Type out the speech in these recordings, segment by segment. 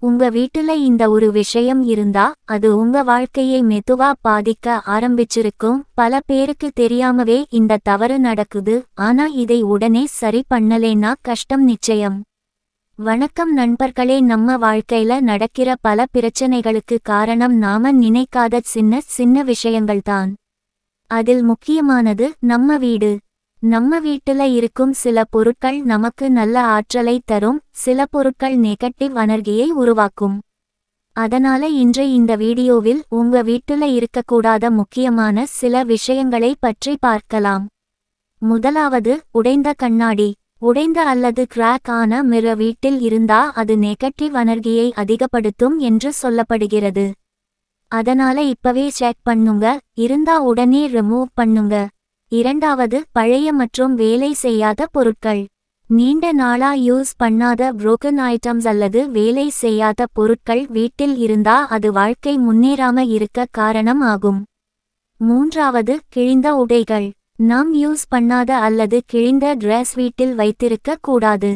உங்க வீட்டுல இந்த ஒரு விஷயம் இருந்தா அது உங்க வாழ்க்கையை மெதுவா பாதிக்க ஆரம்பிச்சிருக்கும். பல பேருக்கு தெரியாமவே இந்த தவறு நடக்குது. ஆனா இதை உடனே சரி பண்ணலேன்னா கஷ்டம் நிச்சயம். வணக்கம் நண்பர்களே, நம்ம வாழ்க்கையில நடக்கிற பல பிரச்சனைகளுக்கு காரணம் நாம நினைக்காத சின்ன சின்ன விஷயங்கள்தான். அதில் முக்கியமானது நம்ம வீடு. நம்ம வீட்டுல இருக்கும் சில பொருட்கள் நமக்கு நல்ல ஆற்றலை தரும், சில பொருட்கள் நெகட்டிவ் எனர்ஜியை உருவாக்கும். அதனால இன்று இந்த வீடியோவில் உங்க வீட்டுல இருக்கக்கூடாத முக்கியமான சில விஷயங்களை பற்றி பார்க்கலாம். முதலாவது, உடைந்த கண்ணாடி. உடைந்த அல்லது கிராக் ஆன மிரர் வீட்டில் இருந்தா அது நெகட்டிவ் எனர்ஜியை அதிகப்படுத்தும் என்று சொல்லப்படுகிறது. அதனால இப்பவே செக் பண்ணுங்க, இருந்தா உடனே ரிமூவ் பண்ணுங்க. இரண்டாவது, பழைய மற்றும் வேலை செய்யாத பொருட்கள். நீண்ட நாளா யூஸ் பண்ணாத புரோக்கன் ஐட்டம்ஸ் அல்லது வேலை செய்யாத பொருட்கள் வீட்டில் இருந்தா அது வாழ்க்கை முன்னேறாம இருக்க காரணம் ஆகும். மூன்றாவது, கிழிந்த உடைகள். நாம் யூஸ் பண்ணாத அல்லது கிழிந்த டிரெஸ் வீட்டில் வைத்திருக்க கூடாது.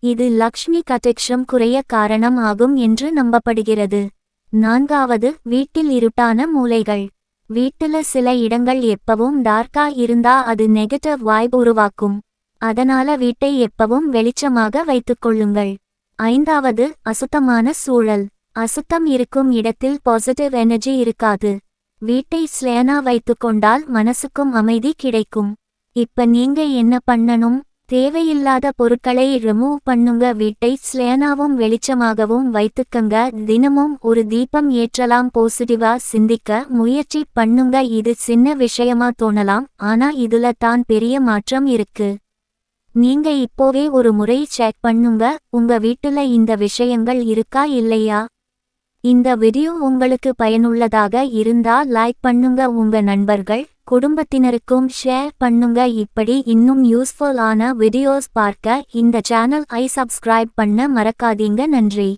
இது லக்ஷ்மி கடாட்சம் குறைய காரணம் ஆகும் என்று நம்பப்படுகிறது. நான்காவது, வீட்டில் இருட்டான மூலைகள். வீட்டுல சில இடங்கள் எப்பவும் டார்க்கா இருந்தா அது நெகட்டிவ் வைப் உருவாக்கும். அதனால வீட்டை எப்பவும் வெளிச்சமாக வைத்துக்கொள்ளுங்கள். ஐந்தாவது, அசுத்தமான சூழல். அசுத்தம் இருக்கும் இடத்தில் பாசிட்டிவ் எனர்ஜி இருக்காது. வீட்டை ஸ்லேனா வைத்துக்கொண்டால் மனசுக்கும் அமைதி கிடைக்கும். இப்ப நீங்க என்ன பண்ணணும்? தேவையில்லாத பொருட்களை ரிமூவ் பண்ணுங்க, வீட்டை ஸ்லேனாவும் வெளிச்சமாகவும் வைத்துக்கங்க. தினமும் ஒரு தீபம் ஏற்றலாம், பாசிட்டிவா சிந்திக்க முயற்சி பண்ணுங்க. இது சின்ன விஷயமா தோணலாம், ஆனா இதுல தான் பெரிய மாற்றம் இருக்கு. நீங்க இப்போவே ஒரு முறை செக் பண்ணுங்க, உங்க வீட்டுல இந்த விஷயங்கள் இருக்கா இல்லையா. இந்த வீடியோ உங்களுக்கு பயனுள்ளதாக இருந்தா லைக் பண்ணுங்க, உங்க நண்பர்கள் குடும்பத்தினருக்கும் ஷேர் பண்ணுங்க. இப்படி இன்னும் யூஸ்ஃபுல் ஆன வீடியோஸ் பார்க்க இந்த சேனல் ஐ சப்ஸ்கிரைப் பண்ண மறக்காதீங்க. நன்றி.